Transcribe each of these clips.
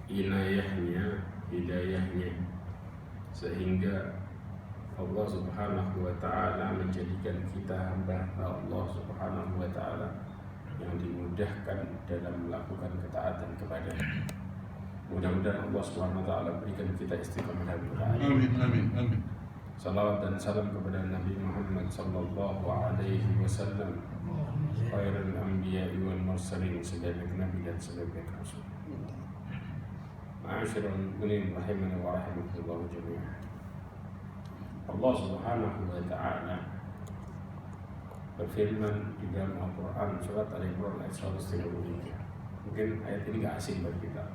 inayahnya, hidayahnya, sehingga Allah Subhanahu wa Ta'ala menjadikan kita hamba Allah Subhanahu wa Ta'ala yang dimudahkan dalam melakukan ketaatan kepada-Nya. Mudah-mudahan Allah Subhanahu wa Ta'ala berikan kita istiqamah dalam ketaatan. Amin, amin, amin. Salawat dan salam kepada Nabi Muhammad sallallahu alaihi wasallam, khairul anbiya'i wal mursalin, sebaik nabi dan sebaik rasul. Ma'asyiral mu'minin rahimani wa rahimakumullah jami'an. Allah Subhanahu wa Ta'ala berfirman di dalam Al-Quran surat Al-Imran ayat 133. Mungkin ayat ini gak asing bagi kita.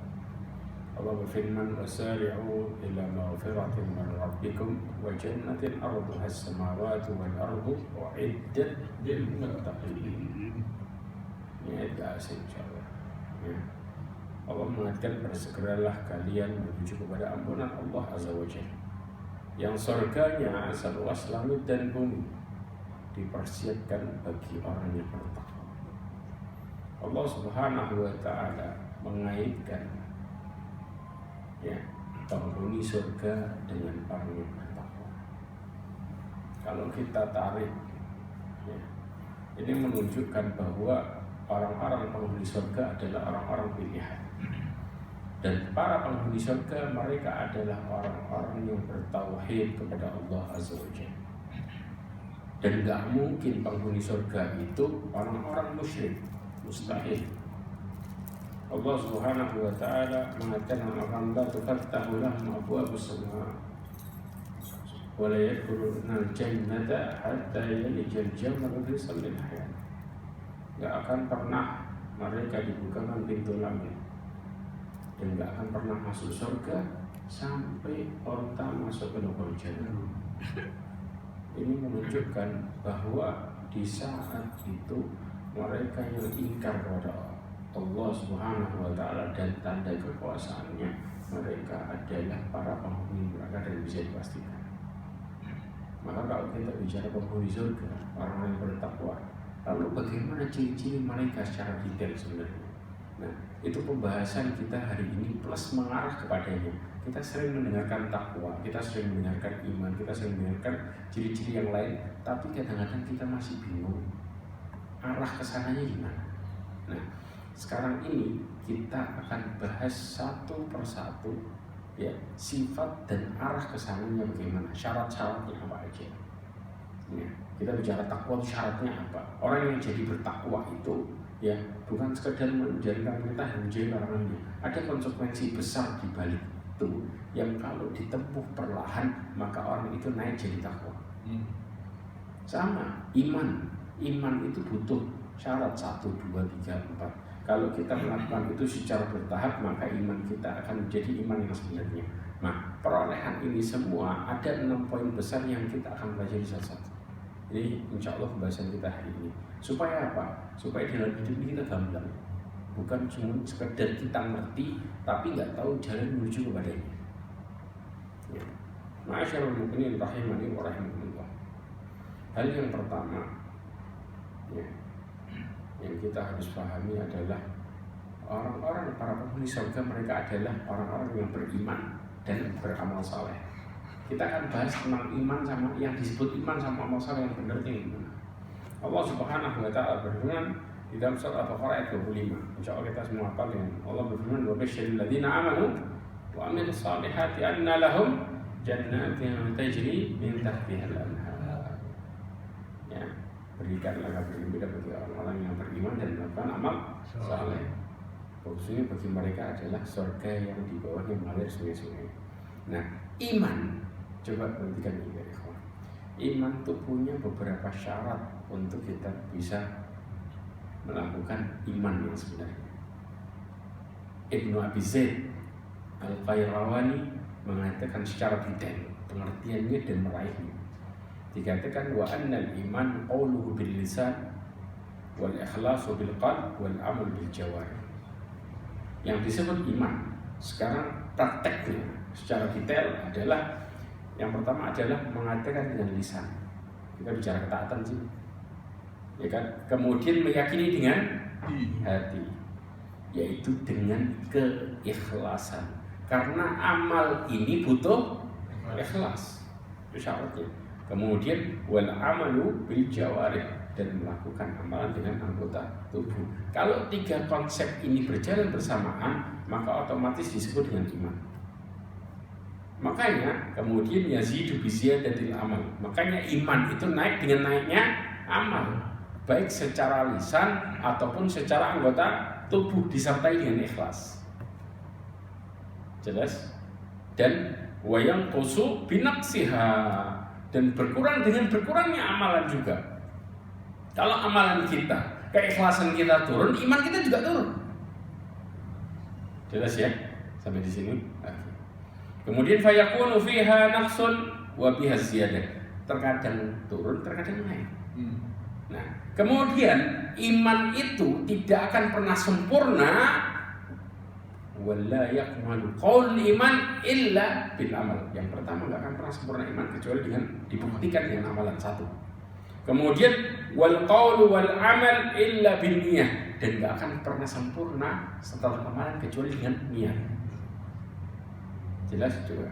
Allah berfirman, wasari'u ila maghfiratin min rabbikum wa jannatin arduha as-samawati wal ardu u'iddat lil muttaqin. Ini ayat gak asing insyaallah. Ya. Allah mengatakan, bersegeralah kalian menuju kepada ampunan Allah Azza wa Jalla, yang surganya seluas langit dan bumi, dipersiapkan bagi orang yang bertakwa. Allah Subhanahu wa Ta'ala mengaitkan penghuni surga dengan orang yang bertakwa. Kalau kita tarik, ini menunjukkan bahwa orang-orang penghuni surga adalah orang-orang pilihan. Dan para penghuni surga mereka adalah orang-orang yang bertauhid kepada Allah Azza wa Jalla. Dan gak mungkin penghuni surga itu orang-orang musyrik, mustahil. Allah Subhanahu wa Ta'ala mengatakan, "Al-Hamda tufattahu lahum abwabus samaa wa la yadkhuluna al-jannata hatta yalijal jamalu fi samil hayat." Gak akan pernah mereka dibukakan pintu langit, dan gak akan pernah masuk surga sampai onta masuk ke lubang jarum. Ini menunjukkan bahwa di saat itu mereka yang ingkar kepada Allah Subhanahu wa Ta'ala dan tanda kekuasaannya, mereka adalah para penghuni neraka dan bisa dipastikan. Maka kalau kita bicara penghuni surga, orang yang bertakwa, lalu bagaimana ciri-ciri mereka secara detail sebenarnya? Nah, itu pembahasan kita hari ini plus mengarah kepadanya. Kita sering mendengarkan takwa, kita sering mendengarkan iman, kita sering mendengarkan ciri-ciri yang lain, tapi kadang-kadang kita masih bingung arah kesananya gimana. Nah, sekarang ini kita akan bahas satu persatu sifat dan arah kesananya bagaimana, syarat-syaratnya apa aja. Kita bicara takwa itu syaratnya apa? Orang yang jadi bertakwa itu bukan sekedar menjalankan perintah dan menjauhi larangannya. Ada konsekuensi besar di balik itu yang kalau ditempuh perlahan maka orang itu naik jadi takwa. Sama iman itu butuh syarat 1, 2, 3, 4. Kalau kita melakukan itu secara bertahap maka iman kita akan menjadi iman yang sebenarnya. Nah, perolehan ini semua ada 6 poin besar yang kita akan pelajari satu-satu. Ini insya Allah pembahasan kita hari ini. Supaya apa? Supaya dalam hidup ini kita gamblang. Bukan cuma sekedar kita ngerti tapi nggak tahu jalan menuju kepadanya. Ma'asyiral mu'minin rahimani wa rahimakumullah. Hal yang pertama yang kita harus pahami adalah orang-orang para penghuni surga mereka adalah orang-orang yang beriman dan beramal saleh. Kita akan bahas tentang iman sama yang disebut iman sama amal saleh yang benar itu gimana. Allah Subhanahu wa Ta'ala berfirman di dalam surah Al-Baqarah ayat 25. Insyaallah kita semua hafal dengan Allah berfirman, "Wa basyiril ladzina amanu wa amilus salihati anna lahum jannatin tajri min tahtiha al-anhar." Berikanlah kabar gembira bagi orang-orang yang beriman dan melakukan amal saleh. Khususnya bagi mereka adalah surga yang di bawahnya mengalir sungai-sungai. Nah, iman, coba perhatikan ini ya ikhwan. Iman itu punya beberapa syarat untuk kita bisa melakukan iman yang sebenarnya. Ibnu Abi Zaid Al-Qayrawani mengatakan secara detail pengertiannya dan meraihnya. Dikatakan wa annal iman qawluhu bil lisan wal ikhlasu bil qalb wal amal bil jawarih. Yang disebut iman sekarang prakteknya secara detail adalah yang pertama adalah mengatakan dengan lisan. Kita bicara ketaatan sih. Ya kan? Kemudian meyakini dengan hati. yaitu dengan keikhlasan. Karena amal ini butuh ikhlas, itu syaratnya. Kemudian wal amalu bil jawarih, dan melakukan amalan dengan anggota tubuh. Kalau 3 konsep ini berjalan bersamaan, maka otomatis disebut dengan iman. Makanya kemudian yazidu bi ziyadatil amal. Makanya iman itu naik dengan naiknya amal, baik secara lisan ataupun secara anggota tubuh, disertai dengan ikhlas. Jelas? Dan wayang qusu binaqsiha, dan berkurang dengan berkurangnya amalan juga. Kalau amalan kita, keikhlasan kita turun, iman kita juga turun. Jelas ya? Sampai di sini. Kemudian fayakunu fiha naqsun wa biha ziyadah. Terkadang turun, terkadang naik. Nah, kemudian iman itu tidak akan pernah sempurna. Wala yakmalu qaul iman illa bil amal. Yang pertama, enggak akan pernah sempurna iman kecuali dengan dibuktikan dengan amalan satu. Kemudian wal qaulu wal amal illa bin niyah, dan enggak akan pernah sempurna setelah amalan kecuali dengan niat. Jelas juga.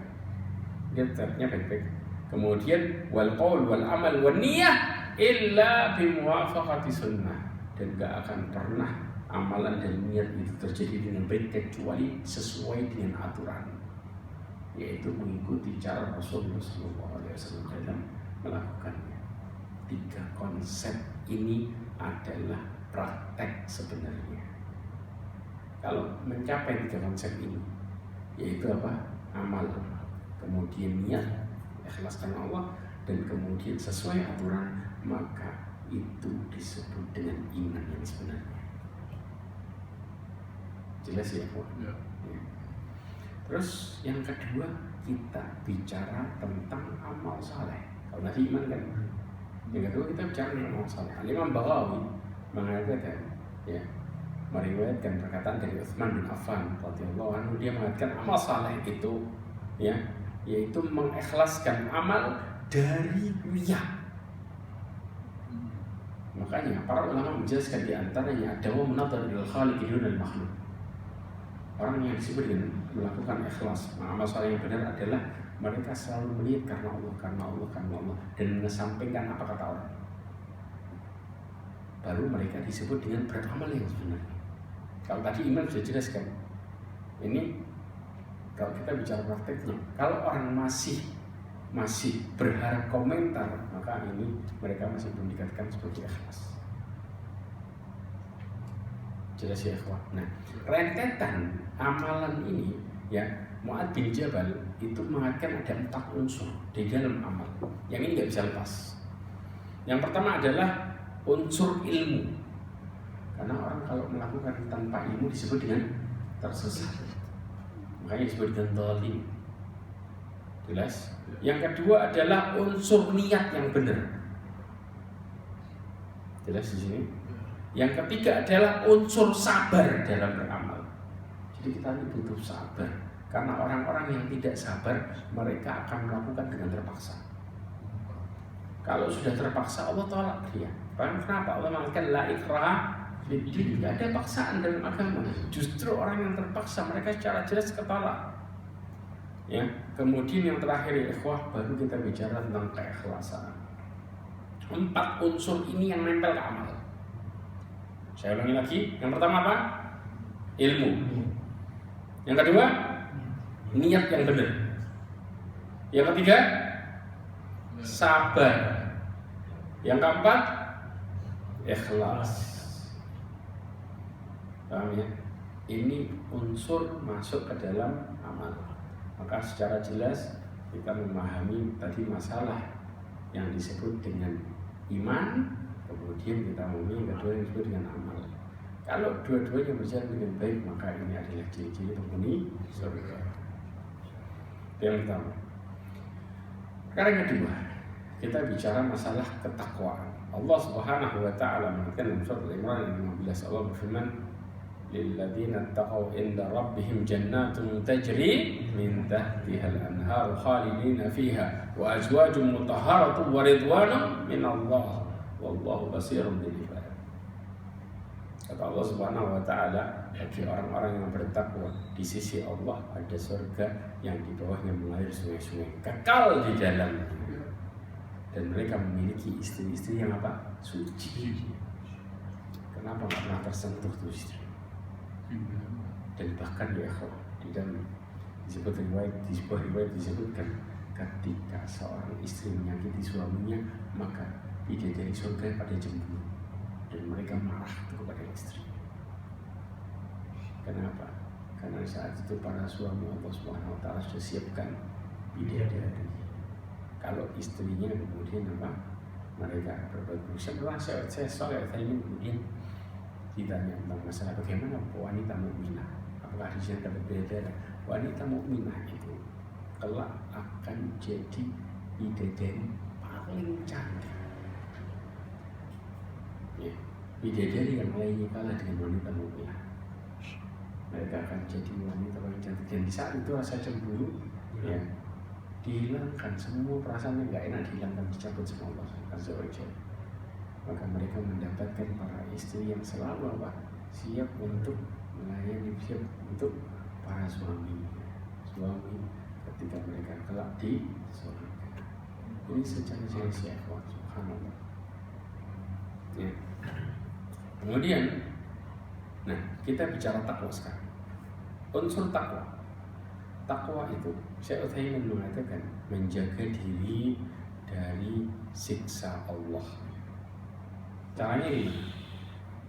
Lihat caranya baik-baik. Kemudian wal qaul wal amal wan niyah illa bi muwafaqati sunnah, dan enggak akan pernah amalan dan niat itu terjadi dengan baik kecuali sesuai dengan aturan, yaitu mengikuti cara Rasulullah SAW dalam melakukannya. 3 konsep ini adalah praktek sebenarnya. Kalau mencapai 3 konsep ini, yaitu apa? Amal, kemudian niat, ikhlas karena Allah, dan kemudian sesuai aturan, maka itu disebut dengan iman yang sebenarnya. Jelas ya, Pak? Ya. Terus yang kedua, kita bicara tentang amal saleh. Kalau tadi iman kan, yang kedua kita bicara tentang amal saleh. Imam Baghawi mengatakan, ya, meriwayatkan perkataan dari Utsman bin Affan radhiyallahu anhu, dia mengatakan amal saleh itu, ya, yaitu mengikhlaskan amal dari riya. Makanya para ulama menjelaskan di antaranya adawa munadhar ilal khaliqi dunal makhluk. Orang yang disebut dengan melakukan ikhlas, amal saleh yang benar adalah mereka selalu melihat karena Allah, karena Allah, karena Allah, dan mengesampingkan apa kata orang. Baru mereka disebut dengan beramal yang sebenarnya. Kalau tadi iman sudah jelaskan. Ini kalau kita bicara prakteknya, kalau orang masih berharap komentar, maka ini mereka masih belum dikatakan sebagai ikhlas. Jelas ya, ikhwan. Nah, rentetan amalan ini, ya, Mu'adz bin Jabal itu mengatakan ada 4 unsur di dalam amal. Yang ini nggak bisa lepas. Yang pertama adalah unsur ilmu. Karena orang kalau melakukan tanpa ilmu disebut dengan tersesat. Makanya disebut dengan dhalim. Jelas? Yang kedua adalah unsur niat yang benar. Jelas di sini? Yang ketiga adalah unsur sabar dalam beramal. Jadi kita ini butuh sabar. Karena orang-orang yang tidak sabar, mereka akan melakukan dengan terpaksa. Kalau sudah terpaksa, Allah tolak dia. Kenapa? Allah mengatakan la ikraha fiddin, tidak ada paksaan dalam agama. Justru orang yang terpaksa, mereka secara jelas ketolak. Ya, kemudian yang terakhir ya ikhwah, baru kita bicara tentang keikhlasan. 4 unsur ini yang nempel ke amal. Saya ulangi lagi, yang pertama apa? Ilmu. Yang kedua, niat yang benar. Yang ketiga, sabar. Yang keempat, ikhlas. Paham ya? Ini unsur masuk ke dalam amal. Maka secara jelas kita memahami tadi masalah yang disebut dengan iman, kemudian kita memahami yang kedua yang disebut dengan amal. Kalau dua-duanya berjalan dengan baik, maka ini adalah ciri-ciri penghuni surga. Yang pertama. Sekarang yang kedua, kita bicara masalah ketakwaan. Allah Subhanahu wa taala mengatakan dalam surat Al-Imran ayat 15, Allah berfirman, lilladzina taqaw inda rabbihim jannatun tajri min tahtiha al-anhar khalidina fiha wa azwajun mutahharatun wa ridwanun min Allah wallahu basirun bil ibad. Kata Allah Subhanahu wa taala, bagi orang-orang yang bertakwa di sisi Allah ada surga yang di bawahnya mengalir sungai-sungai kekal di dalamnya. Dan mereka memiliki istri-istri yang apa? Suci. Kenapa nggak pernah tersentuh tuh istri? Dan bahkan ya di dalam disebut riwayat, di sebuah riwayat disebutkan ketika seorang istri menyakiti suaminya maka bidadari surga pada cemburu dan mereka marah kepada istri. Kenapa? Karena saat itu para suami Allah Subhanahu wa taala sudah siapkan bidadari. Kalau istrinya kemudian apa? Mereka berbuat buruk. Setelah saya ini kemudian ditanya tentang masalah bagaimana wanita mukminah. Apakah di sini dapat bidadari? Wanita mukminah itu kelak akan jadi bidadari paling cantik. Ya, bidadari yang lainnya kalah dengan wanita mukminah. Mereka akan jadi wanita paling cantik. Dan di saat itu rasa cemburu ya dihilangkan, semua perasaan yang nggak enak dihilangkan, dicabut sama Allah Azza wa Jalla. Maka mereka mendapatkan para istri yang selalu apa? Siap untuk melayani, siap untuk para suami ketika mereka kelak di surga. Ini secara sia-sia, subhanallah. Ya. Kemudian, nah kita bicara takwa sekarang. Unsur takwa itu, Syekh Utsaimin mengatakan menjaga diri dari siksa Allah. Caranya ini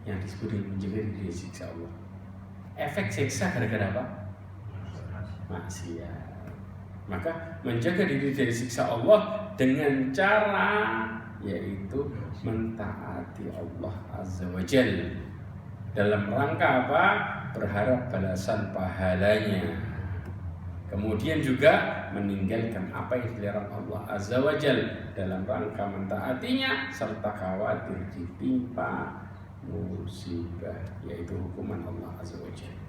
yang disebut dengan menjaga diri dari siksa Allah. Efek siksa gara-gara apa? Maksiat. Maka menjaga diri dari siksa Allah dengan cara yaitu mentaati Allah Azza wa Jalla. Dalam rangka apa? Berharap balasan pahalanya. Kemudian juga meninggalkan apa yang dilarang Allah Azza wa Jalla dalam rangka mentaatinya serta khawatir ditimpa musibah yaitu hukuman Allah Azza wa Jalla.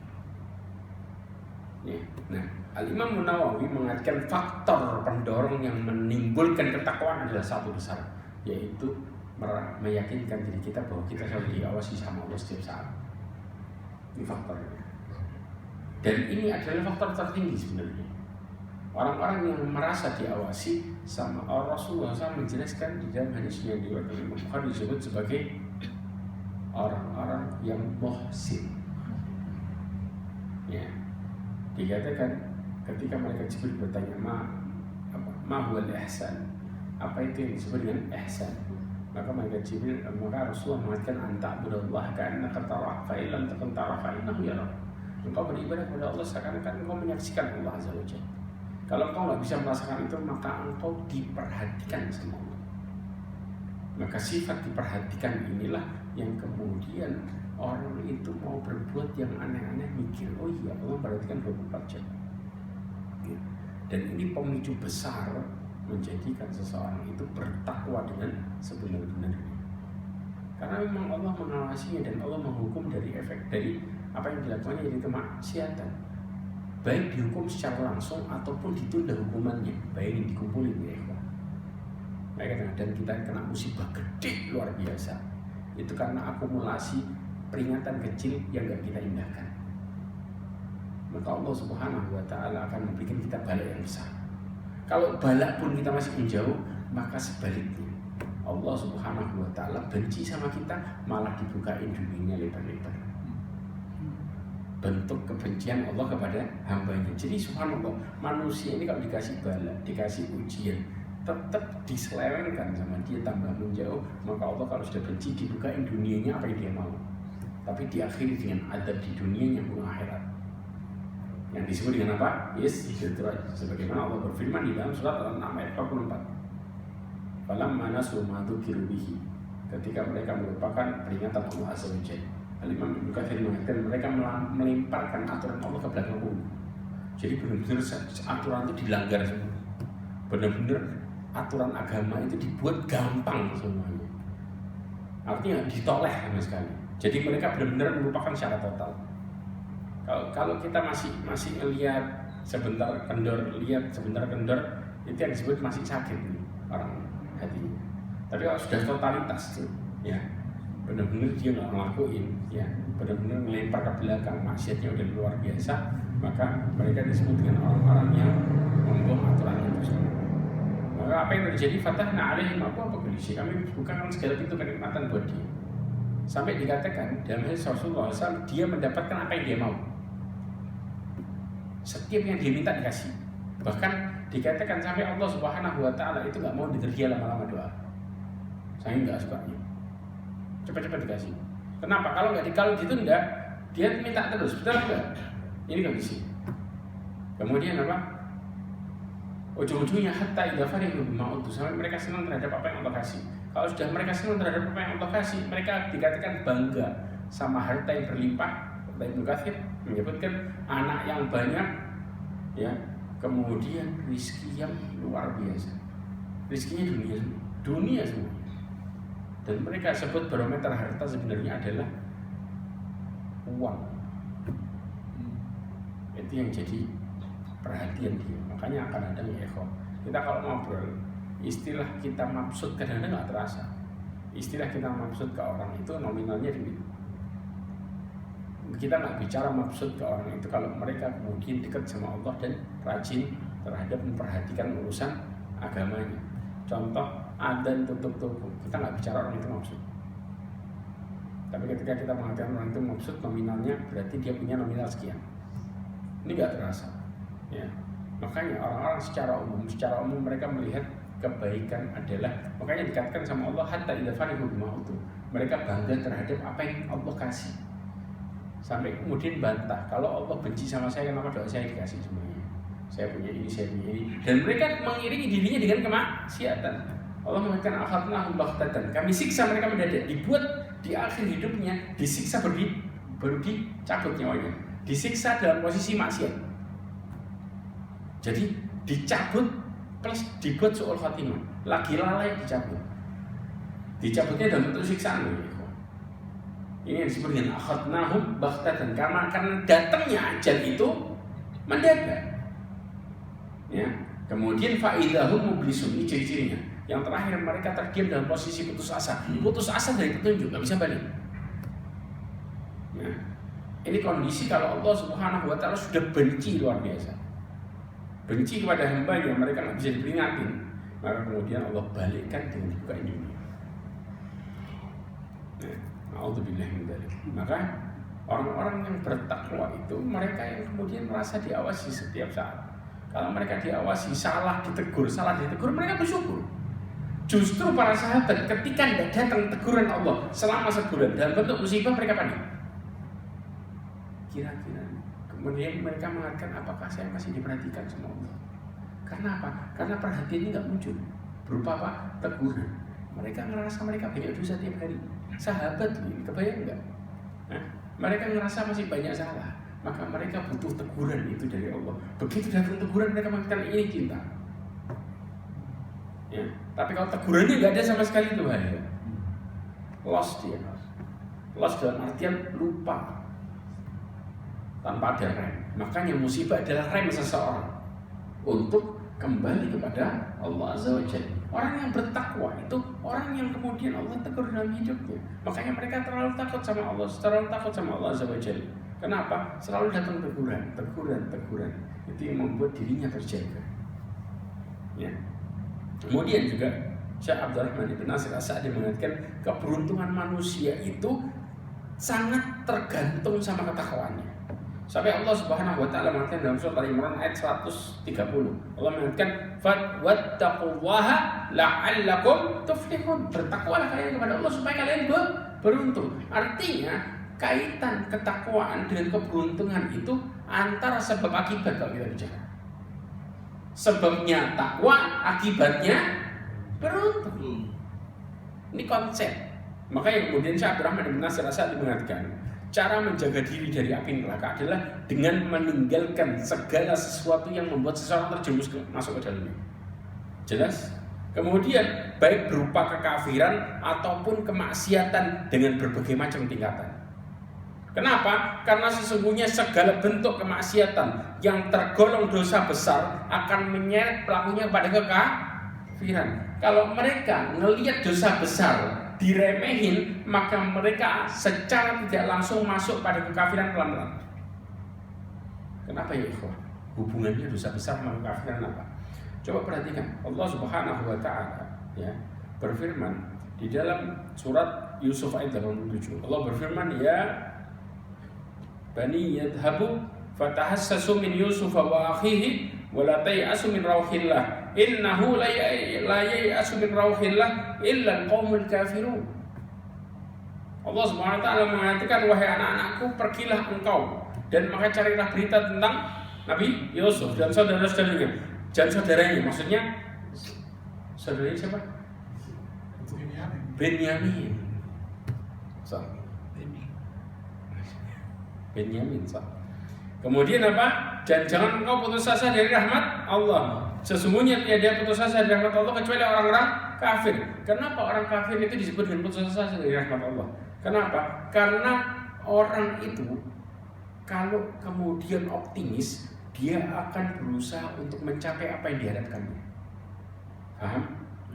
Ya. Nah, Al-Imam Nawawi mengatakan faktor pendorong yang menimbulkan ketakwaan adalah satu besar, yaitu meyakinkan diri kita bahwa kita selalu diawasi sama Allah setiap saat. Ini faktornya. Dan ini adalah faktor tertinggi sebenarnya. Orang-orang yang merasa diawasi sama Rasulullah SAW menjelaskan di dalam hadisnya di riwayat Imam Bukhari disebut sebagai orang-orang yang muhsin. Ya. Dikatakan ketika mereka Jibril bertanya ma huwal ihsan, apa itu yang disebut dengan ihsan? Maka Rasulullah mengatakan anta'budallaha ka'annaka tarahu fa in lam takun tarahu fa innahu yarak. Engkau beribadah kepada Allah seakan-akan engkau menyaksikan Allah Azza wa Jalla. Kalau engkau nggak bisa merasakan itu, maka engkau diperhatikan sama Allah. Maka sifat diperhatikan inilah yang kemudian orang itu mau berbuat yang aneh-aneh mikir, oh iya Allah perhatikan 24 jam. Dan ini pemicu besar menjadikan seseorang itu bertakwa dengan sebenar-benarnya. Karena memang Allah mengawasinya dan Allah menghukum dari efek dari apa yang dilakukannya, yaitu kemaksiatan. Baik dihukum secara langsung ataupun ditunda hukumannya, baik yang dikumpulin ya ikhwan. Dan kita kena musibah gede luar biasa. Itu karena akumulasi peringatan kecil yang gak kita indahkan. Maka Allah Subhanahu wa taala akan memberikan kita bala yang besar. Kalau bala pun kita masih menjauh, maka sebaliknya Allah Subhanahu wa taala benci sama kita, malah dibukain dunianya lebar-lebar. Bentuk kebencian Allah kepada hambanya. Jadi subhanallah, manusia ini kalau dikasih bala, dikasih ujian, tetap diselewengkan sama dia, tambah menjauh. Maka Allah kalau sudah benci, dibukain dunianya apa yang dia mau. Tapi diakhiri dengan adab di dunianya pun akhirat. Yang disebut dengan apa? Yes, sebagaimana Allah berfirman di dalam surat Al-An'am ayat 44. Falamma nasu ma dzukiru bihi. Ketika mereka melupakan peringatan Allah Azza wa Jalla. Al-Imam Ibnu Katsir mengatakan mereka melemparkan aturan Allah ke belakang bumi. Jadi benar-benar aturan itu dilanggar semua. Benar-benar aturan agama itu dibuat gampang semuanya. Artinya ditoleh sama sekali. Jadi mereka benar-benar melupakan secara total. Kalau kita masih melihat sebentar kendor, itu yang disebut masih sakit nih orang hatinya. Tapi kalau sudah totalitas tuh, ya benar-benar dia nggak ngelakuin, ya, benar-benar melempar ke belakang, maksiatnya udah luar biasa, maka mereka disebut dengan orang-orang yang membuang aturan itu semua. Maka apa yang terjadi? Fatahna alaihim abwaaba kulli syai', kami bukakan segala pintu kenikmatan buat dia. Sampai dikatakan dalam hadis Rasulullah SAW, dia mendapatkan apa yang dia mau. Setiap yang dia minta dikasih. Bahkan dikatakan sampai Allah Subhanahu wa Ta'ala itu nggak mau dengar dia lama-lama doa. Saya nggak sukanya. Cepat-cepat dikasih. Kenapa? Kalau ditunda, dia minta terus. Betul nggak? Ini kondisi. Kemudian apa? Ujung-ujungnya hatta idza farihu bima utu, sampai mereka senang terhadap apa yang Allah kasih. Kalau sudah mereka senang terhadap apa yang Allah kasih, mereka dikatakan bangga sama harta yang berlimpah. Ibnu Katsir menyebutkan anak yang banyak, ya, kemudian rizki yang luar biasa. Rizkinya dunia semua. Dan mereka sebut barometer harta sebenarnya adalah uang. Itu yang jadi perhatian dia. Makanya akan ada ikhwan. Kita kalau ngobrol, istilah kita maksud kadang-kadang nggak terasa. Istilah kita maksud ke orang itu nominalnya duit. Kita nggak bicara maksud ke orang itu kalau mereka kemudian dekat sama Allah dan rajin terhadap memperhatikan urusan agamanya. Contoh, adzan tutup toko, kita nggak bicara orang itu maksud. Tapi ketika kita mengatakan orang itu maksud nominalnya, berarti dia punya nominal sekian. Ini nggak terasa, ya. Makanya orang-orang secara umum mereka melihat kebaikan adalah, makanya dikatakan sama Allah hatta idza farihu bima utu, mereka bangga terhadap apa yang Allah kasih. Sampai kemudian bantah, kalau Allah benci sama saya, kenapa doa saya dikasih semuanya? Saya punya ini, saya punya ini. Dan mereka mengiringi dirinya dengan kemaksiatan. Allah mengatakan akhadnahum baghtatan, kami siksa mereka mendadak. Dibuat di akhir hidupnya, disiksa baru dicabut nyawanya. Disiksa dalam posisi maksiat. Jadi dicabut plus dibuat su'ul khatimah. Lagi lalai dicabut. Dicabutnya dalam bentuk siksaan. Ini yang disebut dengan akhadnahum baghtatan, karena datangnya ajal itu mendadak. Ya. Kemudian faidahum mublisun, ini ciri-cirinya. Yang terakhir mereka terdiam dalam posisi putus asa. Putus asa dari petunjuk, nggak bisa balik. Ya. Ini kondisi kalau Allah Subhanahu wa Ta'ala sudah benci luar biasa. Benci kepada hambanya, mereka nggak bisa diperingatin. Maka kemudian Allah balikkan dengan dibuka dunia. A'udzubillah min dzalik. Maka orang-orang yang bertakwa itu mereka yang kemudian merasa diawasi setiap saat. Kalau mereka diawasi, salah ditegur, mereka bersyukur. Justru para sahabat ketika tidak datang teguran Allah selama sebulan dalam bentuk musibah, mereka panik. Kira-kira kemudian mereka mengatakan, apakah saya masih diperhatikan sama Allah? Karena apa? Karena perhatian ini nggak muncul. Berupa apa? Teguran. Mereka ngerasa mereka banyak dosa tiap hari. Sahabat ini, kebayang enggak? Nah, mereka ngerasa masih banyak salah, maka mereka butuh teguran itu dari Allah. Begitu datang teguran, mereka mengatakan ini cinta. Ya, tapi kalau tegurannya nggak ada sama sekali, itu bahaya. Lost dia. Lost dalam artian lupa, tanpa ada rem. Makanya musibah adalah rem seseorang untuk kembali kepada Allah Azza wa Jalla. Orang yang bertakwa itu orang yang kemudian Allah tegur dalam hidupnya. Makanya mereka terlalu takut sama Allah, Azza wa Jalla. Kenapa? Selalu datang teguran. Itu yang membuat dirinya terjaga. Ya. Kemudian juga Syekh Abdurrahman Ibn Nasir As-Sa'di mengatakan keberuntungan manusia itu sangat tergantung sama ketakwaannya. Sampai Allah Subhanahu wa Ta'ala mengatakan dalam surat Al-Imran ayat 130, Allah mengatakan wattaqullaha la'allakum tuflihun, bertakwalah kalian kepada Allah supaya kalian beruntung. Artinya kaitan ketakwaan dengan keberuntungan itu antara sebab akibat. Kalau kita bicara sebabnya takwa, akibatnya beruntung. Ini konsep. Makanya kemudian Syekh Abdurrahman bin Nasir As-Sa'di mengatakan cara menjaga diri dari api neraka adalah dengan meninggalkan segala sesuatu yang membuat seseorang terjerumus masuk ke dalamnya. Jelas? Kemudian baik berupa kekafiran ataupun kemaksiatan dengan berbagai macam tingkatan. Kenapa? Karena sesungguhnya segala bentuk kemaksiatan yang tergolong dosa besar akan menyeret pelakunya pada kekafiran. Kalau mereka ngelihat dosa besar diremehin, maka mereka secara tidak langsung masuk pada kekafiran pelan-pelan. Kenapa ya ikhwan? Hubungannya dosa besar sama kekafiran apa? Coba perhatikan, Allah Subhanahu wa taala ya berfirman di dalam surat Yusuf ayat 87. Allah berfirman, ya Bani yadhabu fatahassasu min Yusuf wa akhihi wa la tay'asu min rauhillah innahu la ya'asu min rauhillah illa al-qaumul kafirun. Allah Subhanahu wa taala mengatakan, wahai anak-anakku, pergilah engkau dan maka carilah berita tentang Nabi Yusuf dan saudara-saudaranya. Dan saudaranya, maksudnya saudaranya siapa? Benyamin. Benyamin. Kemudian apa? Dan jangan engkau putus asa dari rahmat Allah. Sesungguhnya tiada putus asa dari rahmat Allah kecuali orang-orang kafir. Kenapa orang kafir itu disebut dengan putus asa dari rahmat Allah? Kenapa? Karena orang itu kalau kemudian optimis, dia akan berusaha untuk mencapai apa yang diharapkannya. Paham?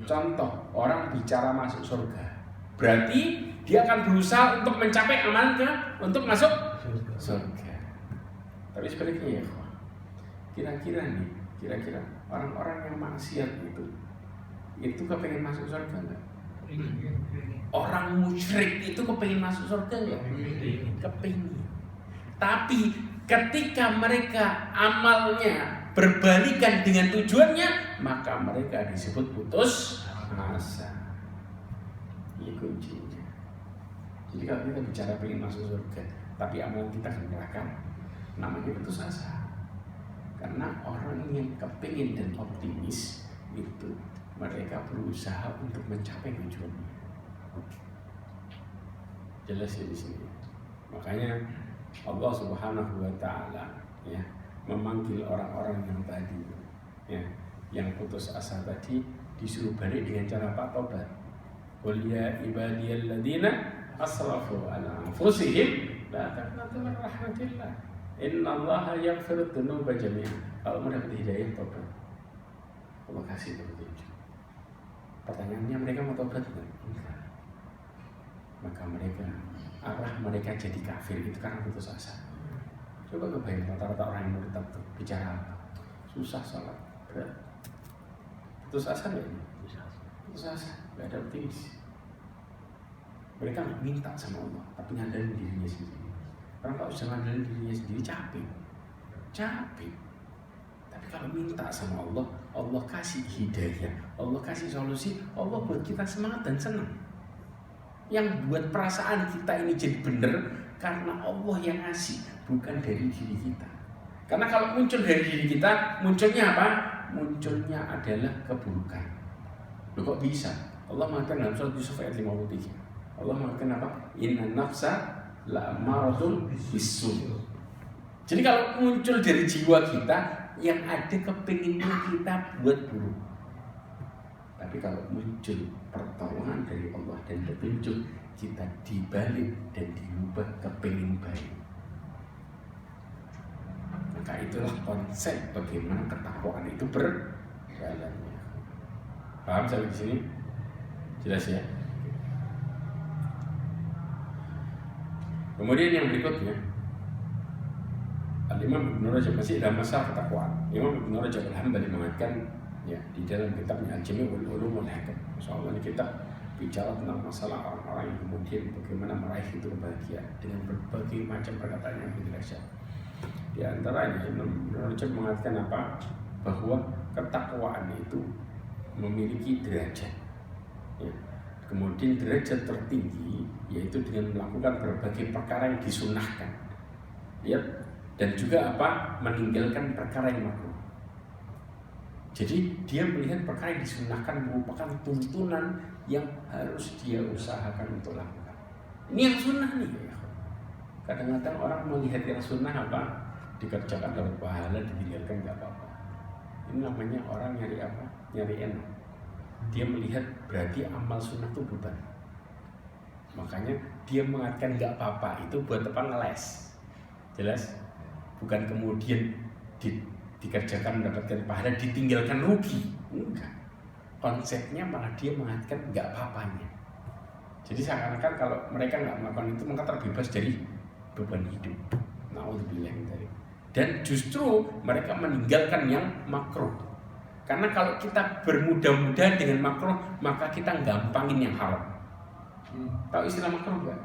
Contoh, orang bicara masuk surga, berarti dia akan berusaha untuk mencapai amanah untuk masuk surga. Tapi sebaliknya ya, kira-kira orang-orang yang maksiat itu kepengen masuk surga enggak? Orang musyrik itu kepengen masuk surga enggak? Kepengen. Tapi ketika mereka amalnya berbalikan dengan tujuannya, maka mereka disebut putus asa. Ini kuncinya. Jadi kalau kita bicara pengen masuk surga, tapi amalan kita ke neraka, namanya putus asa. Karena orang yang kepingin dan optimis itu mereka berusaha untuk mencapai tujuannya. Jelas ya di sini. Makanya Allah Subhanahu wa taala ya memanggil orang-orang yang tadi ya, yang putus asa tadi, disuruh balik dengan cara apa? Tobat. Qul ya ibadiyalladzina asrafu ala anfusihim la taqnatu min rahmatillah innallaha yaghfiru dzunuba jami'an. Kalau mau dapat hidayah, tobat. Allah kasih petunjuk. Pertanyaannya, mereka mau tobat enggak? Maka arah mereka jadi kafir itu karena putus asa. Coba kebayang rata-rata orang yang murtad tuh bicara apa? Susah sholat, berat. Putus asa nggak ini? Putus asa, nggak ada optimis. Mereka nggak minta sama Allah, tapi ngandelin dirinya sendiri. Orang kalau sudah ngandelin dirinya sendiri capek. Tapi kalau minta sama Allah, Allah kasih hidayah, Allah kasih solusi, Allah buat kita semangat dan senang. Yang buat perasaan kita ini jadi benar karena Allah yang ngasih, bukan dari diri kita. Karena kalau muncul dari diri kita, munculnya apa? Munculnya adalah keburukan. Loh kok bisa? Allah mengatakan dalam surat Yusuf ayat 53. Allah mengatakan apa? Inna nafsa la'amaratun bisu. Jadi kalau muncul dari jiwa kita, yang ada kepinginnya kita buat buruk. Tapi kalau muncul pertolongan dari Allah dan petunjuk, kita dibalik dan diubah kepingin baik. Maka itulah konsep bagaimana ketakwaan itu berjalannya. Paham sampai di sini? Jelas ya? Kemudian yang berikutnya, Al-Imam Ibn Rajab masih dalam masalah ketakwaan. Imam Ibn Rajab Al-Hambali mengatakan ya di dalam kitabnya Al-Jami' wal Ulum wal Hikam. Masyaallah, ini kitab bicara tentang masalah orang-orang yang kemudian bagaimana meraih itu kebahagiaan dengan berbagai macam perkataan yang dirasakan. Di antaranya Ibn Rajab mengatakan apa? Bahwa ketakwaan itu memiliki derajat. Ya. Kemudian derajat tertinggi yaitu dengan melakukan berbagai perkara yang disunahkan. Ya. Dan juga apa? Meninggalkan perkara yang makruh. Jadi dia melihat perkara yang disunahkan merupakan tuntunan yang harus dia usahakan untuk lakukan. Ini yang sunnah nih ya. Kadang-kadang orang melihat yang sunnah apa? Dikerjakan dapat pahala, ditinggalkan nggak apa-apa. Ini namanya orang nyari apa? Nyari enak. Dia melihat berarti amal sunnah itu beban. Makanya dia mengatakan nggak apa-apa itu buat apa? Ngeles. Jelas? Bukan kemudian dikerjakan mendapatkan pahala, ditinggalkan rugi. Enggak. Konsepnya malah dia mengatakan nggak apa-apanya. Jadi seakan-akan kalau mereka nggak melakukan itu maka terbebas dari beban hidup. Nauzubillah dari. Dan justru mereka meninggalkan yang makruh. Karena kalau kita bermudah-mudahan dengan makruh, maka kita gampangin yang haram. Tahu istilah makruh nggak?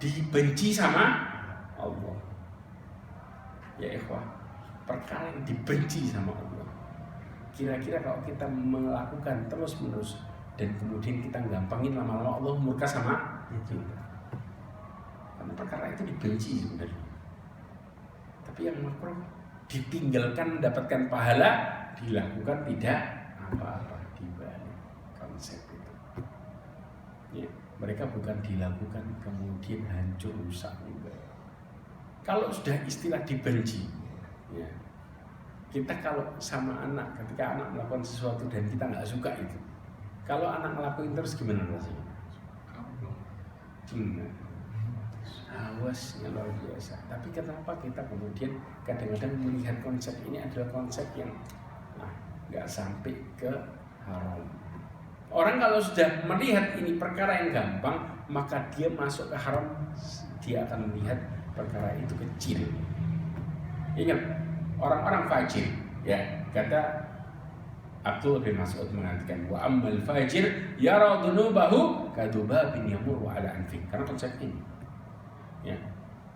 Dibenci sama Allah. Ya ikhwah, perkara yang dibenci sama Allah. Kira-kira kalau kita melakukan terus-menerus dan kemudian kita gampangin, lama-lama Allah murka sama kita. Karena perkara itu dibenci sebenarnya. Tapi yang makruh ditinggalkan mendapatkan pahala, dilakukan tidak apa-apa dibalik konsep itu. Ya, mereka bukan dilakukan kemudian hancur rusak juga. Kalau sudah istilah dibenci, ya, kita kalau sama anak, ketika anak melakukan sesuatu dan kita nggak suka itu, kalau anak ngelakuin terus gimana rasanya? Hawasnya luar biasa. Tapi kenapa kita kemudian kadang-kadang melihat konsep ini adalah konsep yang nggak sampai ke haram. Orang kalau sudah melihat ini perkara yang gampang, maka dia masuk ke haram, dia akan melihat perkara itu kecil. Ingat, orang-orang fajir, ya, kata Abdul bin Mas'ud mengatakan, wa ammal fajir yara dhunubahu kadubabin yamurru ala anfi. Karena konsep ini, ya,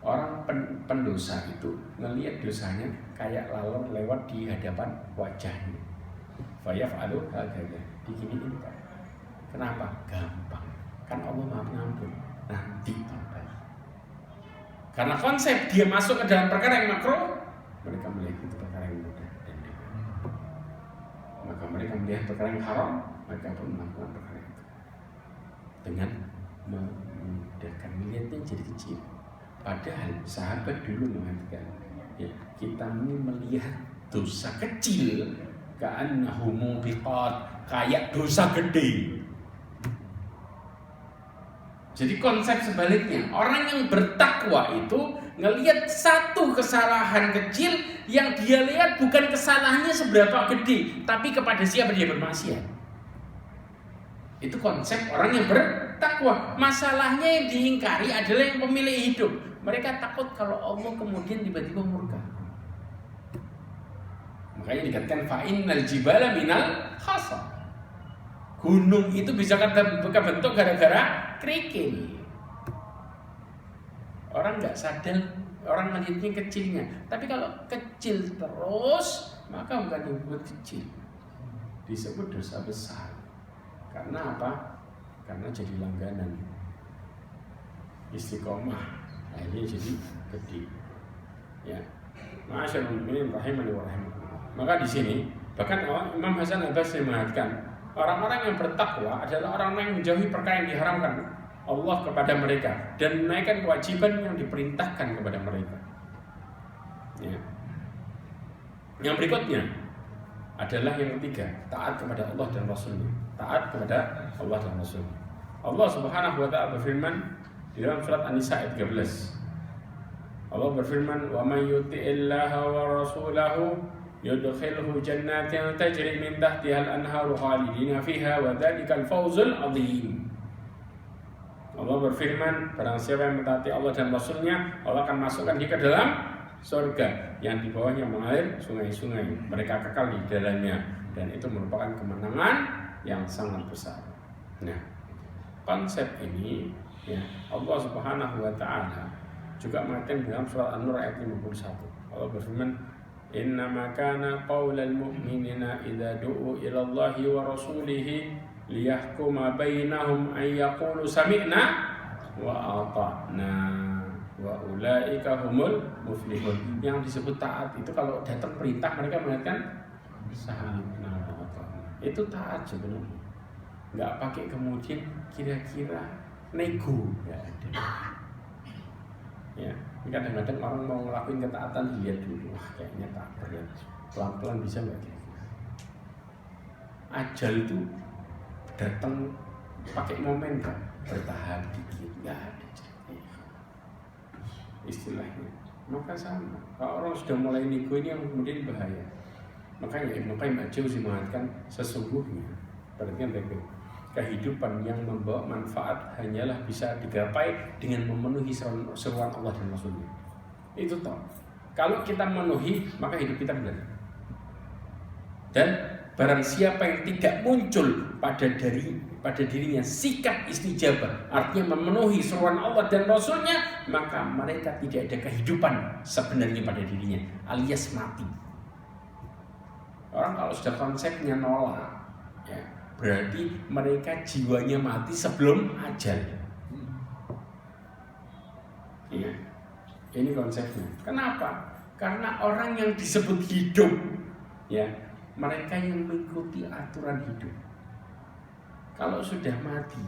orang pendosa itu melihat dosanya kayak lalat lewat di hadapan wajahnya. Fayaf'alu hakadha. Diginiin Pak. Kenapa? Gampang. Kan Allah Maha Pengampun. Nanti tobat. Karena konsep dia masuk ke dalam perkara yang makruh, mereka melihat itu perkara yang mudah dan ringan. Maka mereka melihat perkara yang haram, mereka pun melakukan perkara itu dengan memudahkan, melihatnya jadi kecil. Padahal sahabat dulu mengatakan, ya, kita ini melihat dosa kecil ka'annahu mubiqat, kayak dosa gede. Jadi konsep sebaliknya, orang yang bertakwa itu ngelihat satu kesalahan kecil yang dia lihat bukan kesalahannya seberapa gede, tapi kepada siapa dia bermaksiat. Itu konsep orang yang bertakwa. Masalahnya yang diingkari adalah yang pemilik hidup. Mereka takut kalau Allah kemudian tiba-tiba murka. Makanya dikatakan fa'innal jibala minal khasa. Gunung itu bisa kebentuk gara-gara kerikil. Orang nggak sadar, orang melihatnya kecilnya. Tapi kalau kecil terus, maka bukan disebut kecil, disebut dosa besar. Karena apa? Karena jadi langganan. Istiqomah akhirnya jadi gede. Ya, Ma'asyarul mu'minin rahimani wa rahimakumullah. Maka di sini bahkan Imam Hasan Al-Basri mengatakan, orang-orang yang bertakwa adalah orang-orang yang menjauhi perkara yang diharamkan Allah kepada mereka dan menaikkan kewajiban yang diperintahkan kepada mereka. Ya. Yang berikutnya adalah yang ketiga, taat kepada Allah dan Rasulnya. Taat kepada Allah dan Rasulnya. Allah Subhanahu wa ta'ala berfirman di dalam surat An-Nisa ayat 13. Allah berfirman, "Wa may yuti'illaha wa rasulahu yudkhilhu jannatin tajri min tahtiha al-anharu khalidina fiha wa dzalikal fawzul 'adzim." Allah berfirman, barang siapa yang mentaati Allah dan Rasulnya, Allah akan masukkan dia ke dalam surga yang di bawahnya mengalir sungai-sungai. Mereka kekal di dalamnya dan itu merupakan kemenangan yang sangat besar. Nah, konsep ini, ya, Allah Subhanahu wa ta'ala juga mengatakan dalam surat An-Nur ayat 51. Allah berfirman, "Innama kana qaulal mu'minina idza du'u ila Allahi wa rasulihi liyahkuma bainahum ay yaqulu sami'na wa ata'na wa ulaika humul muflihun." Yang disebut taat itu kalau datang perintah mereka mengatakan sami'na wa ata'na. Itu taat sebenarnya. Enggak pakai kemudian kira-kira nego, enggak ada. Ya, kadang-kadang orang mau ngelakuin ketaatan dilihat dulu, wah kayaknya tak berat, pelan-pelan bisa nggak kira-kira. Ajal itu datang pakai momen kan, bertahap dikit, nggak ada istilahnya. Maka sama, kalau orang sudah mulai nego ini yang kemudian bahaya. Makanya Ibnu Qayyim al-Jauziyah mengatakan sesungguhnya, berarti yang baik-baik. kehidupan yang membawa manfaat hanyalah bisa digapai dengan memenuhi seruan Allah dan Rasulnya. Itu toh. Kalau kita memenuhi, maka hidup kita benar. Dan barang siapa yang tidak muncul pada dirinya sikap istijabah, artinya memenuhi seruan Allah dan Rasulnya, maka mereka tidak ada kehidupan sebenarnya pada dirinya, alias mati. Orang kalau sudah konsepnya nolak, ya, berarti mereka jiwanya mati sebelum ajal. Ya, ini konsepnya. Kenapa? Karena orang yang disebut hidup, ya, mereka yang mengikuti aturan hidup. Kalau sudah mati,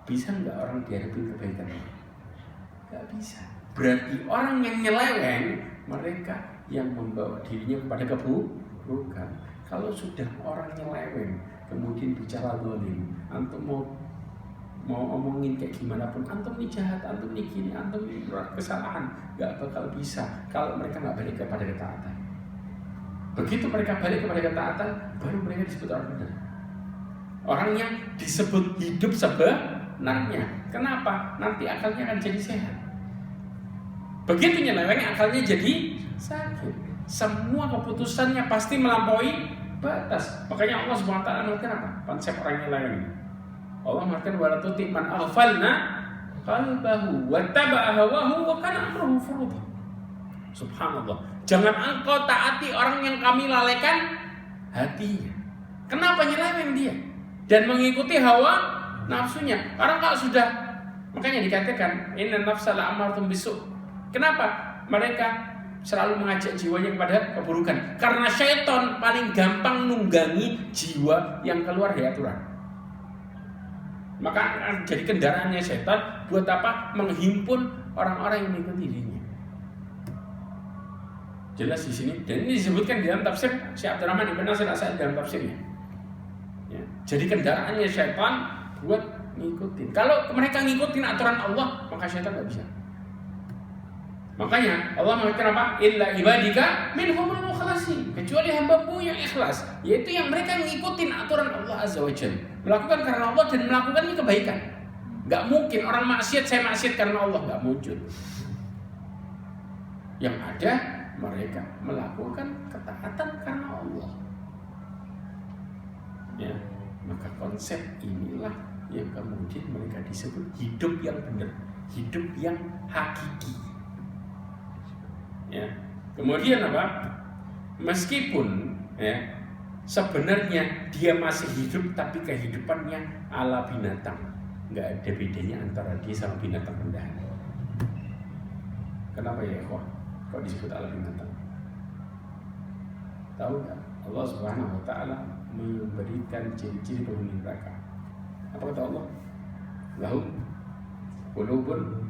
bisa nggak orang diharapin kebaikan? Nggak bisa. Berarti orang yang nyeleweng, mereka yang membawa dirinya kepada keburukan. Kalau sudah orang nyeleweng, kemudian bicara zalim, antum mau omongin kayak gimana pun, antum ini jahat, antum ini gini, antum ini kesalahan, nggak bakal bisa kalau mereka nggak balik kepada ketaatan. Begitu mereka balik kepada ketaatan, baru mereka disebut orang benar. Orang yang disebut hidup sebenarnya. Kenapa? Nanti akalnya akan jadi sehat. Begitu nyeleweng, akalnya jadi sakit. Semua keputusannya pasti melampaui batas. Makanya Allah SWT mengatakan apa? Konsep orang nyeleweng. Allah mengatakan wala tuti man aghfalna qalbahu wattaba'a hawahu wa kana amruhu furuta. Subhanallah. Jangan engkau taati orang yang kami lalaikan hatinya. Kenapa nyeleweng dia? Dan mengikuti hawa nafsunya. Orang kalau sudah, makanya dikatakan inna nafsa la'amartum bisu'. Kenapa? Mereka selalu mengajak jiwanya kepada keburukan. Karena syaitan paling gampang nunggangi jiwa yang keluar dari aturan. Maka jadi kendaraannya syaitan buat apa? Menghimpun orang-orang yang mengikuti dirinya. Jelas di sini, dan ini disebutkan di dalam tafsir Syekh Abdurrahman Ibn Nasir As-Sa'di dalam tafsirnya. Ya. Jadi kendaraannya syaitan buat ngikutin. Kalau mereka ngikutin aturan Allah, maka syaitan nggak bisa. Makanya Allah mengatakan apa? Illa ibadika minhumul mukhlasin. Kecuali hamba-Mu yang ikhlas, yaitu yang mereka ngikutin aturan Allah Azza wa Jalla, melakukan karena Allah dan melakukannya kebaikan. Nggak mungkin orang maksiat, saya maksiat karena Allah, nggak muncul. Yang ada mereka melakukan ketaatan karena Allah. Ya, maka konsep inilah yang kemudian mereka disebut hidup yang benar, hidup yang hakiki. Ya, kemudian apa? Meskipun ya sebenarnya dia masih hidup, tapi kehidupannya ala binatang, nggak ada bedanya antara dia sama binatang rendahan. Kenapa ya kok disebut ala binatang? Tahu nggak? Allah Subhanahu Wa Taala memberikan ciri-ciri penghuni neraka. Apa kata Allah? Lahum qulubun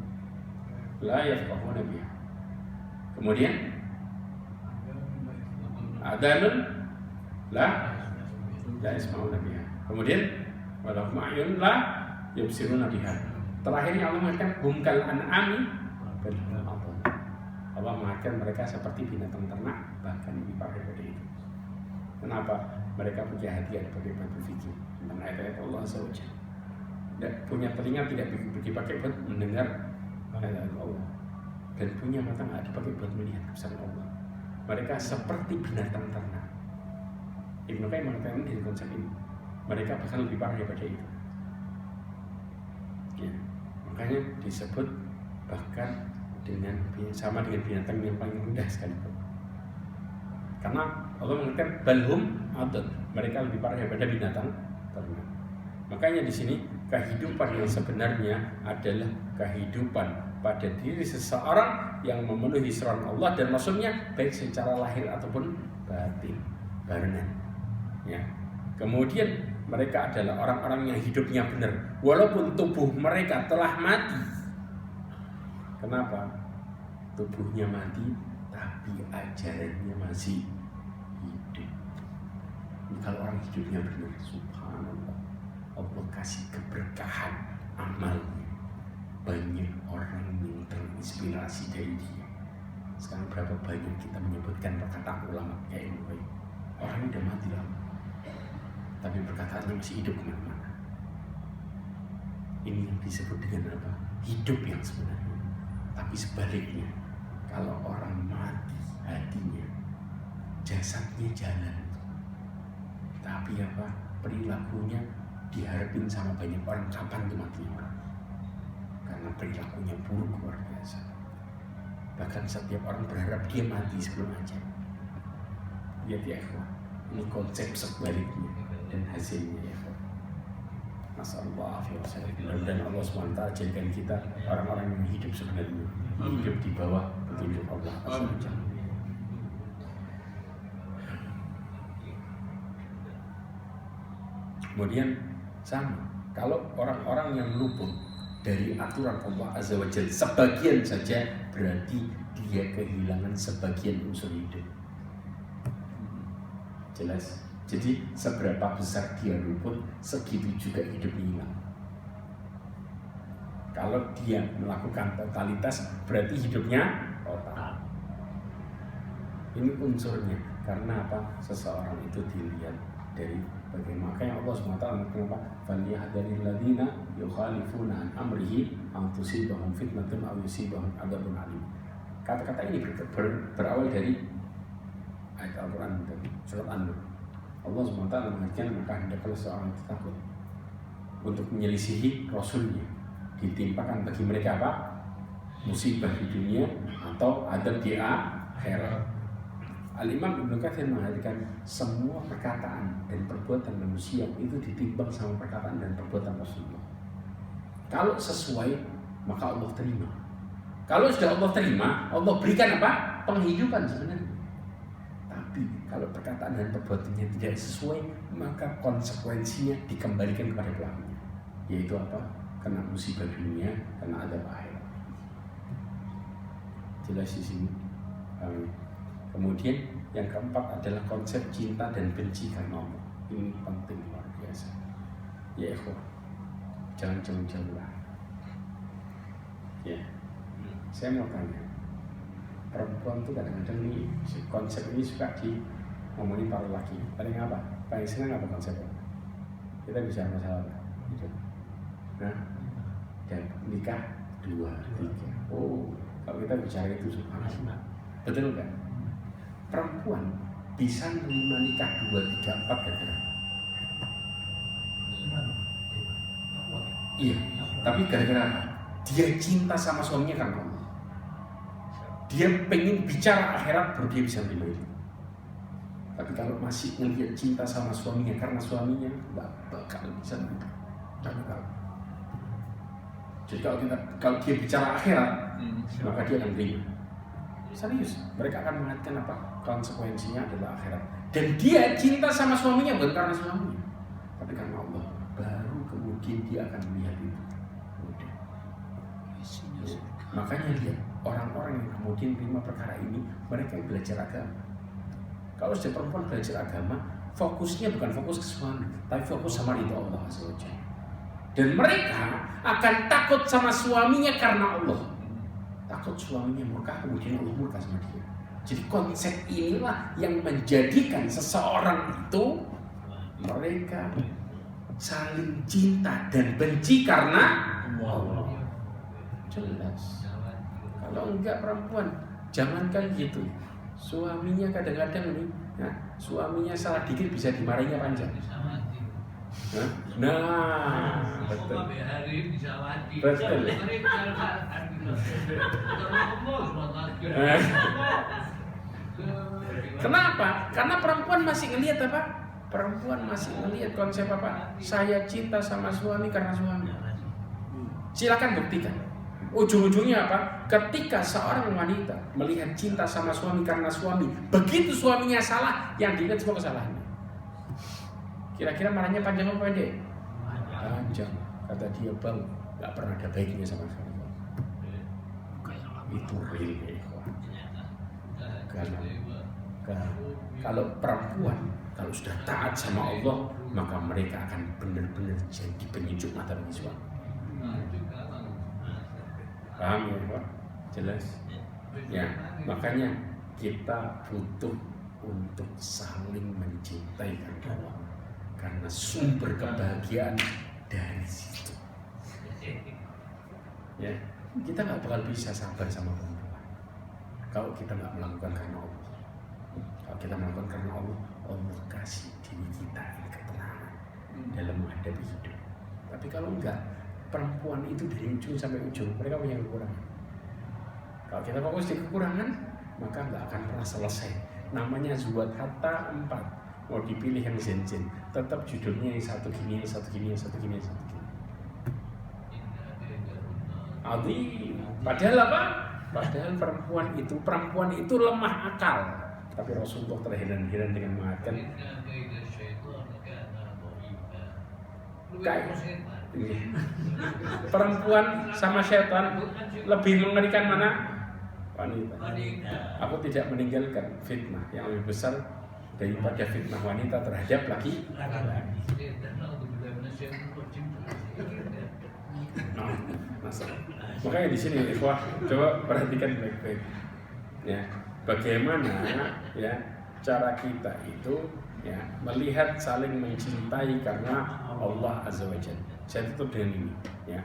la yafqahuna biha. Kemudian adanun la yasma'una biha. Kemudian walahum a'yun la yubsiruna biha. Terakhirnya Allah mengatakan hum kal an'ami bal hum adall. Allah mengatakan mereka seperti binatang ternak, bahkan lebih parah dari itu. Kenapa? Mereka punya hati, ada pakai buat berpikir tentang ayat-ayat Allah SWT. Dan punya telinga tidak dipakai buat mendengar ayat-ayat Allah. Dan punya mata nggak dipakai buat melihat kebesaran Allah. Mereka seperti binatang ternak. Ibnu Qayyim mengatakan dari konsep ini, mereka bahkan lebih parah daripada itu. Ya, makanya disebut bahkan sama dengan binatang yang paling rendah sekalipun. Karena Allah mengatakan balhum adad, mereka lebih parah daripada binatang ternak. Makanya di sini kehidupan yang sebenarnya adalah kehidupan pada diri seseorang yang memenuhi seruan Allah dan Rasulnya, baik secara lahir ataupun batin, barenan. Ya. Kemudian mereka adalah orang-orang yang hidupnya benar, walaupun tubuh mereka telah mati. Kenapa? Tubuhnya mati, tapi ajarannya masih hidup. Ini kalau orang hidupnya benar, subhanallah, Allah kasih keberkahan amalnya. Banyak orang yang terinspirasi dari dia. Sekarang berapa banyak kita menyebutkan perkataan ulama kayak ini, orang udah mati lama, tapi perkataannya masih hidup kemana-mana. Ini yang disebut dengan apa? Hidup yang sebenarnya. Tapi sebaliknya, kalau orang mati hatinya, jasadnya jalan, tapi apa? Perilakunya diharapin sama banyak orang, kapan tuh matinya orang? Karena perilakunya buruk luar biasa. Bahkan setiap orang berharap dia mati sebelum ajal. Lihat ya ikhwan, ini konsep sebaliknya dan hasilnya ya ikhwan. Masyaallah, dan Allah SWT jadikan kita orang-orang yang hidup sebenarnya, hidup di bawah petunjuk Allah SWT. Kemudian sama, kalau orang-orang yang luput dari aturan Allah Azza wa Jalla sebagian saja, berarti dia kehilangan sebagian unsur hidup. Jelas? Jadi seberapa besar dia luput, segitu juga hidupnya hilang. Kalau dia melakukan totalitas, berarti hidupnya total. Ini unsurnya. Karena apa? Seseorang itu dilihat dari bagaimana. Makanya Allah SWT kenapa? فَلْيَحْذَرِ الَّذِينَ يُخَالِفُونَ عَنْ أَمْرِهِ أَنْ تُصِيبَهُمْ فِتْنَةٌ أَوْ يُصِيبَهُمْ عَذَابٌ أَلِيمٌ. Kata-kata ini berawal dari ayat Al-Quran dan surat An-Nur. Allah SWT mengatakan, maka hendaklah seorang itu takut untuk menyelisihi Rasulnya, ditimpakan bagi mereka apa? Musibah di dunia atau adab di akhirat. Al-Imam Ibnu Katsir mengatakan semua perkataan dan perbuatan manusia itu ditimbang sama perkataan dan perbuatan Rasulullah. Kalau sesuai, maka Allah terima. Kalau sudah Allah terima, Allah berikan apa? Penghidupan sebenarnya. Tapi kalau perkataan dan perbuatannya tidak sesuai, maka konsekuensinya dikembalikan kepada pelakunya. Yaitu apa? Kena musibah dunia, kena adab akhirat. Jelas di sini. Kemudian yang keempat adalah konsep cinta dan benci karena Allah. Ini penting luar biasa. Ya ikhwan, jangan jauh-jauh lah. Ya, saya mau tanya, perempuan tuh kadang-kadang ini konsep ini suka ngomongin para laki. Paling apa? Paling senang apa konsepnya? Kita bicara masalah apa? Gitu. Nah, dan nikah 2, 3. Oh, kalau kita bicara itu subhanallah, betul nggak? Perempuan bisa menerima nikah 2, 3, 4 gara-gara. Iya, tapi gara-gara apa? Dia cinta sama suaminya karena Allah. Dia pengen bicara akhirat baru dia bisa menerima itu. Tapi kalau masih melihat cinta sama suaminya karena suaminya, nggak bakal bisa menerima. Jadi kalau dia bicara akhirat, maka dia akan terima. Serius, mereka akan mengatakan apa? Konsekuensinya adalah akhirat. Dan dia cinta sama suaminya bukan karena suaminya, tapi karena Allah. Baru kemudian dia akan melihat itu. Makanya lihat orang-orang yang kemudian terima perkara ini, mereka yang belajar agama. Kalau sudah perempuan belajar agama, fokusnya bukan fokus ke suami, tapi fokus sama ridho Allah Azza wa Jalla. Dan mereka akan takut sama suaminya karena Allah. Takut suaminya murka, kemudian Allah murka sama dia. Jadi konsep inilah yang menjadikan seseorang itu mereka saling cinta dan benci karena Allah. Jelas. Kalau enggak perempuan, jangankan gitu. Suaminya kadang-kadang nih, suaminya salah dikit bisa dimarahinya panjang. Nah, betul. Betul. Kenapa? Karena perempuan masih ngelihat apa? Perempuan masih ngelihat konsep apa? Saya cinta sama suami karena suami. Silakan buktikan. Ujung-ujungnya apa? Ketika seorang wanita melihat cinta sama suami karena suami, begitu suaminya salah, yang dilihat semua kesalahannya. Kira-kira marahnya panjang apa pendek? Panjang. Kata dia, bang, gak pernah ada baiknya sama suami. Itu real ya. Kalau perempuan, kalau sudah taat sama Allah, maka mereka akan benar-benar jadi penyejuk mata bagi suami. Paham ya Pak? Jelas? Ya, makanya kita butuh untuk saling mencintai Allah. Karena sumber kebahagiaan dari situ. ya kita nggak bakal bisa sabar sama perempuan kalau kita nggak melakukan karena Allah. Kalau kita melakukan karena Allah, Allah kasih diri kita ini ketenangan dalam menghadapi hidup. Tapi kalau enggak, perempuan itu dari ujung sampai ujung mereka punya kekurangan. Kalau kita fokus di kekurangan, maka nggak akan pernah selesai. Namanya Zuwat hatta 4, mau dipilih yang zen-zen, tetap judulnya yang satu gini, yang satu gini, yang satu gini, yang satu gini. Adi, padahal apa? Padahal perempuan itu lemah akal. Tapi Rasulullah terheran-heran dengan mengatakan perempuan sama syaitan lebih mengerikan mana? Wanita. Aku tidak meninggalkan fitnah yang lebih besar daripada fitnah wanita terhadap laki-laki. Makanya di sini ikhwah coba perhatikan baik-baik. Ya, bagaimana ya cara kita itu ya melihat saling mencintai karena Allah Azza wa Jalla. Saya tutup dengan ini ya.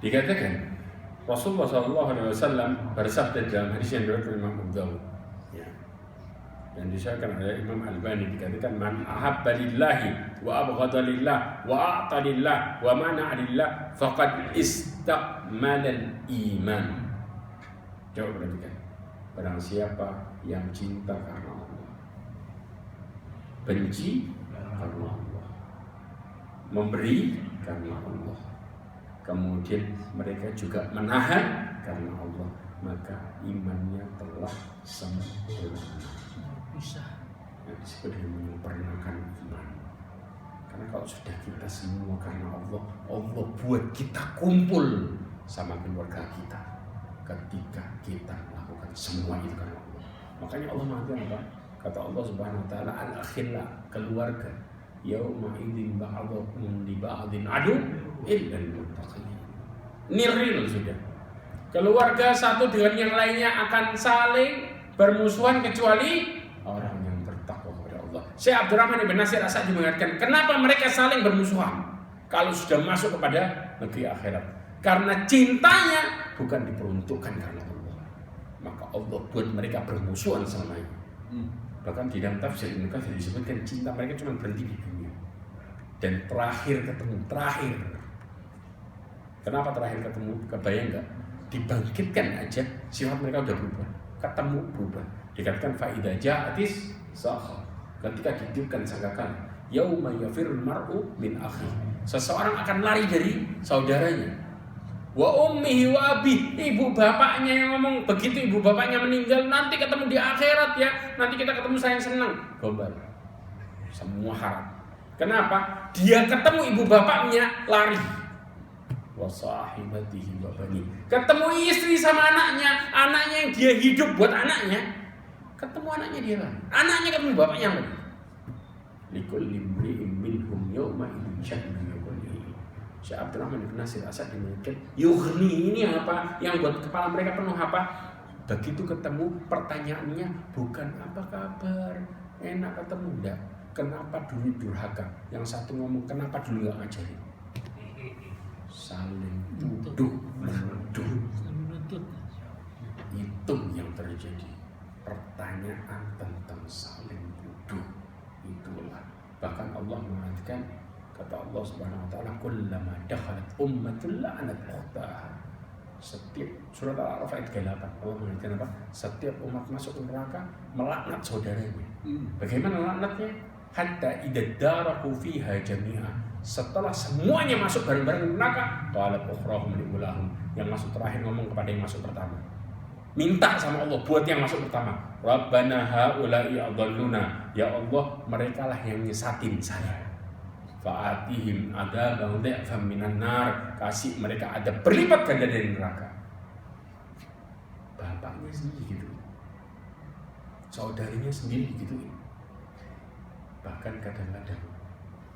Dikatakan Rasulullah SAW bersabda dalam hadis yang diriwayatkan Imam Abu Dawud ya. Dan disahkan oleh Imam Albani, dikatakan man ahabba lillahi wa abghada lillah wa a'ta lillah wa mana'a lillah faqad istakmala al-iman. Coba perhatikan. Barang siapa yang cinta karena Allah, benci karena Allah, memberi karena Allah, kemudian mereka juga menahan karena Allah, maka imannya telah sempurna. Bisa yang disebut dengan menyempurnakan iman. Karena kalau sudah kita semua karena Allah, Allah buat kita kumpul sama keluarga kita ketika kita melakukan semua itu karena Allah. Makanya Allah mengatakan apa? Kata Allah Subhanahu wa taala, al-akhilla, keluarga, yauma idzin ba'dhukum li ba'dhin adu illa al-muttaqin. Niril sudah. Keluarga satu dengan yang lainnya akan saling bermusuhan kecuali orang yang bertakwa kepada Allah. Syekh Abdurrahman bin Nasir As-Sa'di mengatakan, kenapa mereka saling bermusuhan kalau sudah masuk kepada negeri akhirat? Karena cintanya bukan diperuntukkan karena Allah. Maka Allah buat mereka bermusuhan selamanya. Bahkan di dalam tafsir Ibnu Katsir disebutkan cinta mereka cuma berhenti di dunia dan terakhir ketemu, terakhir. Kenapa terakhir ketemu? Kebayang nggak? Dibangkitkan aja sifat mereka udah berubah, ketemu berubah. Dikatakan faida ja'atis sakha, ketika ditiupkan sangkakan yauma yafirul mar'u min akhi, seseorang akan lari dari saudaranya. Wa ummihi wa abi, ibu bapaknya yang ngomong begitu, ibu bapaknya meninggal, nanti ketemu di akhirat ya, nanti kita ketemu sayang senang. Gombal, semua harap. Kenapa? Dia ketemu ibu bapaknya lari. Wa sahibatihi wa bani, ketemu istri sama anaknya, anaknya yang dia hidup buat anaknya, ketemu anaknya dia lari, anaknya ketemu bapaknya lari. Likulli imri'in minhum yawma idzin sya'nun yughnihi. Syekh Abdurrahman bin Nasir As-Sa'di mengatakan, yughni ini apa? Yang buat kepala mereka penuh apa? Begitu ketemu pertanyaannya bukan apa kabar, enak ketemu enggak? Kenapa dulu durhaka? Yang satu ngomong kenapa dulu enggak ngajarin? Saling tuduh menuduh. Itu yang terjadi. Pertanyaan tentang saling tuduh itulah. Bahkan Allah mengatakan, kata Allah Subhanahu wa taala, kullama dakhalat ummatun la'anat ukhtaha. Setiap surat Al-A'raf ayat 38 Allah mengatakan apa? Setiap umat masuk neraka melaknat saudaranya. Bagaimana laknatnya? Hatta idza daraku fiha jami'a. Setelah semuanya masuk bareng-bareng neraka, qalat ukhrahum liulahum, yang masuk terakhir ngomong kepada yang masuk pertama. Minta sama Allah buat yang masuk pertama. Rabbana haula'i adalluna. Ya Allah, mereka lah yang nyesatin saya. Fa'atihim adaban dha'fan minan nar. Kasih mereka adab berlipat ganda dari neraka. Bapaknya sendiri gitu. Saudarinya sendiri gitu. Bahkan kadang-kadang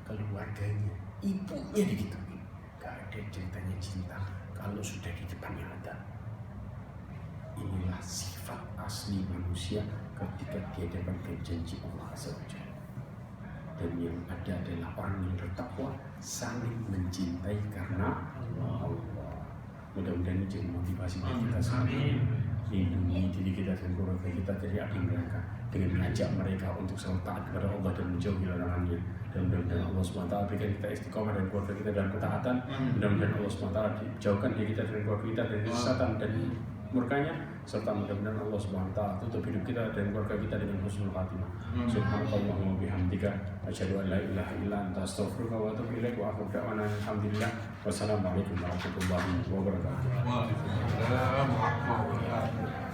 keluarganya, ibunya digituin. Gak ada ceritanya cinta kalau sudah di depannya ada. Inilah sifat asli manusia ketika dia dapat janji Allah Azza wa Jalla. Dan yang ada adalah orang yang bertakwa saling mencintai karena Allah. Mudah-mudahan ini jadi motivasi bagi kita semua. Lindungi diri kita dan keluarga kita dari api mereka dengan mengajak mereka untuk selalu taat kepada Allah dan menjauhi larangannya. Dan mudah-mudahan Allah SWT berikan kita istiqomah dan keluarga kita dalam ketaatan. Mudah-mudahan Allah SWT dijauhkan diri kita dan keluarga kita dari kesesatan dan murkanya, serta mudah-mudahan Allah SWT tutup hidup kita dan keluarga kita dengan husnul khatimah. Subhanallahumma wa bihamdika asyhadu an la ilaha illa anta astaghfiruka wa atubu ilaik wa akhiru da'wana alhamdulillah. Wassalamualaikum warahmatullahi wabarakatuh. Waalaikumsalam warahmatullahi wabarakatuh.